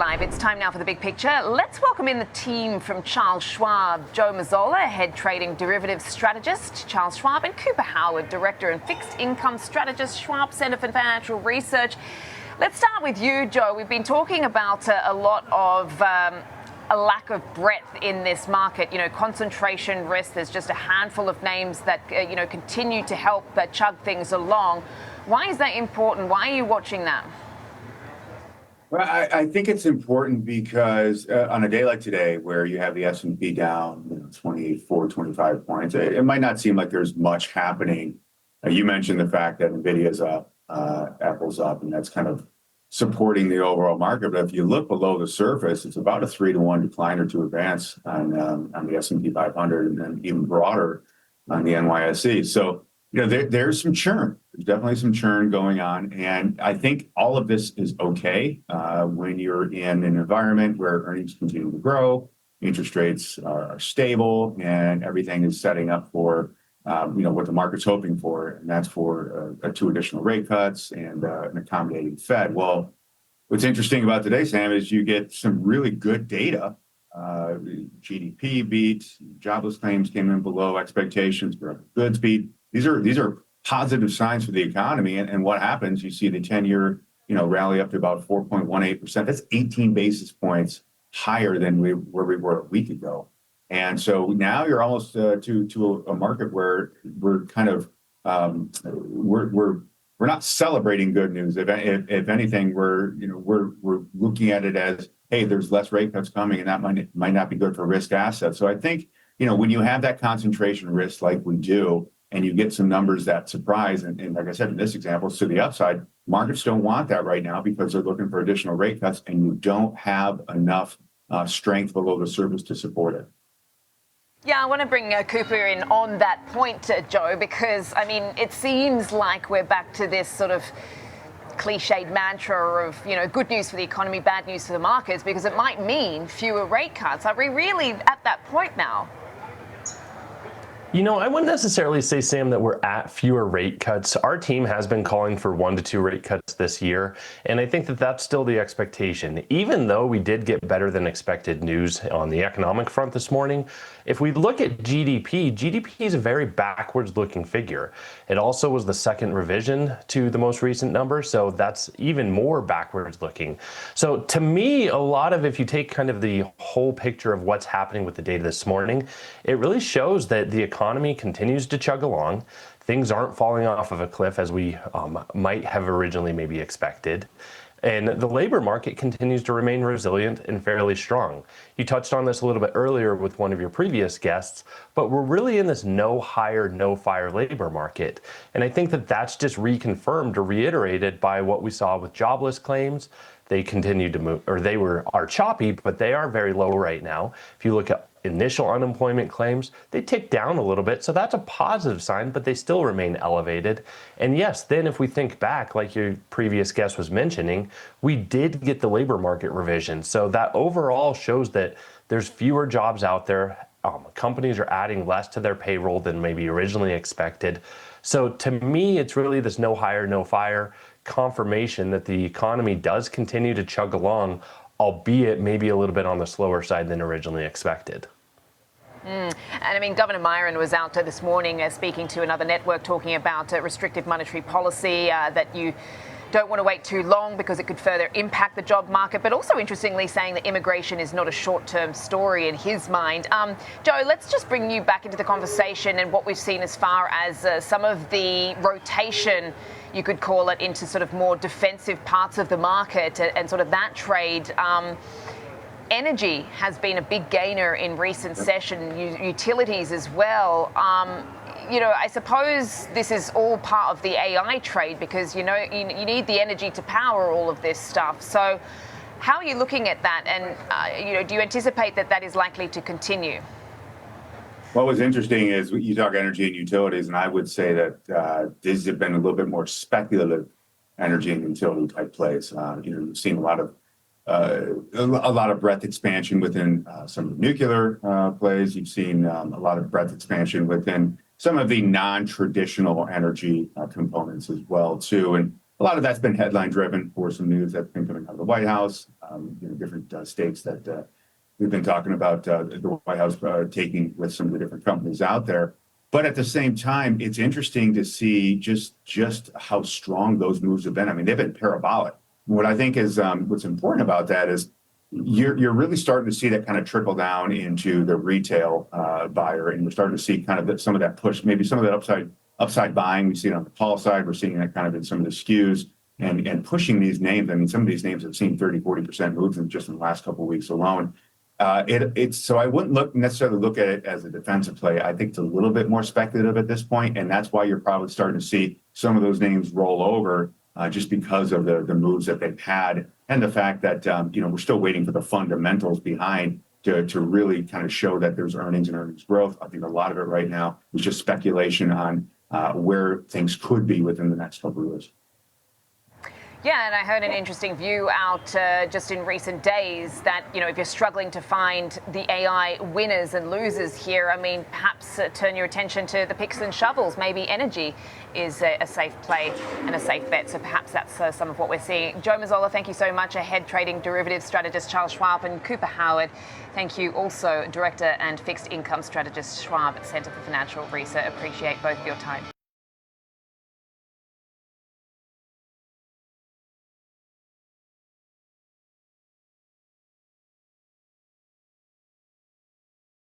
Live. It's time now for the big picture. Let's welcome in the team from Charles Schwab, Joe Mazzola, head trading derivatives strategist, Charles Schwab, and Cooper Howard, director and fixed income strategist, Schwab Center for Financial Research. Let's start with you, Joe. We've been talking about a lot of a lack of breadth in this market, concentration risk. There's just a handful of names that, continue to help chug things along. Why is that important? Why are you watching that? Well, I think it's important because on a day like today, where you have the S&P down 24, 25 points, it might not seem like there's much happening. You mentioned the fact that NVIDIA's up, Apple's up, and that's kind of supporting the overall market. But if you look below the surface, it's about a 3-to-1 decline or to advance on the S&P 500, and then even broader on the NYSE. So there's some churn. There's definitely some churn going on. And I think all of this is okay when you're in an environment where earnings continue to grow, interest rates are stable, and everything is setting up for what the market's hoping for. And that's for 2 additional rate cuts and an accommodating Fed. Well, what's interesting about today, Sam, is you get some really good data. GDP beat, jobless claims came in below expectations, goods beat. These are positive signs for the economy. And what happens? You see the 10-year, rally up to about 4.18%. That's 18 basis points higher than where we were a week ago. And so now you're almost to a market where we're kind of we're not celebrating good news. If anything, we're looking at it as, hey, there's less rate cuts coming, and that might not be good for risk assets. So I think when you have that concentration risk like we do, and you get some numbers that surprise, and like I said, in this example, it's to the upside. Markets don't want that right now because they're looking for additional rate cuts, and you don't have enough strength below the surface to support it. Yeah, I want to bring Cooper in on that point, Joe, because, it seems like we're back to this sort of cliched mantra of, good news for the economy, bad news for the markets, because it might mean fewer rate cuts. Are we really at that point now? I wouldn't necessarily say, Sam, that we're at fewer rate cuts. Our team has been calling for 1 to 2 rate cuts this year, and I think that that's still the expectation. Even though we did get better than expected news on the economic front this morning, if we look at GDP is a very backwards-looking figure. It also was the second revision to the most recent number, so that's even more backwards-looking. So to me, a lot of, if you take kind of the whole picture of what's happening with the data this morning, it really shows that the economy continues to chug along. Things aren't falling off of a cliff as we might have originally maybe expected. And the labor market continues to remain resilient and fairly strong. You touched on this a little bit earlier with one of your previous guests, but we're really in this no hire, no fire labor market. And I think that that's just reconfirmed or reiterated by what we saw with jobless claims. They continued to move, or are choppy, but they are very low right now. If you look at initial unemployment claims, they tick down a little bit, so that's a positive sign, but they still remain elevated. And yes, then if we think back, like your previous guest was mentioning, we did get the labor market revision. So that overall shows that there's fewer jobs out there. Companies are adding less to their payroll than maybe originally expected. So to me, it's really this no hire, no fire confirmation that the economy does continue to chug along, albeit maybe a little bit on the slower side than originally expected. And Governor Myron was out this morning speaking to another network talking about restrictive monetary policy, that you don't want to wait too long because it could further impact the job market, but also interestingly saying that immigration is not a short-term story in his mind. Joe, let's just bring you back into the conversation and what we've seen as far as some of the rotation, you could call it, into sort of more defensive parts of the market and sort of that trade. Energy has been a big gainer in recent session, utilities as well. I suppose this is all part of the AI trade because, you need the energy to power all of this stuff. So how are you looking at that? And, do you anticipate that is likely to continue? What was interesting is you talk energy and utilities, and I would say that these have been a little bit more speculative energy and utility type plays. You've seen a lot of breadth expansion within some of the nuclear plays. You've seen a lot of breadth expansion within some of the non-traditional energy components as well too. And a lot of that's been headline driven for some news that's been coming out of the White House, different states that we've been talking about the White House taking with some of the different companies out there. But at the same time, it's interesting to see just how strong those moves have been. I mean, they've been parabolic. What I think is what's important about that is you're really starting to see that kind of trickle down into the retail buyer, and we're starting to see kind of some of that push, maybe some of that upside buying. We see it on the call side. We're seeing that kind of in some of the SKUs and pushing these names. I mean, some of these names have seen 30-40% moves in just in the last couple of weeks alone. So I wouldn't necessarily look at it as a defensive play. I think it's a little bit more speculative at this point, and that's why you're probably starting to see some of those names roll over just because of the moves that they've had and the fact that we're still waiting for the fundamentals behind to really kind of show that there's earnings and earnings growth. I think a lot of it right now is just speculation on where things could be within the next couple of years. Yeah, and I heard an interesting view out just in recent days that, if you're struggling to find the AI winners and losers here, I mean, perhaps turn your attention to the picks and shovels. Maybe energy is a safe play and a safe bet. So perhaps that's some of what we're seeing. Joe Mazzola, thank you so much. Ahead trading derivatives strategist Charles Schwab, and Cooper Howard, thank you also, director and fixed income strategist Schwab Center for Financial Research. Appreciate both of your time.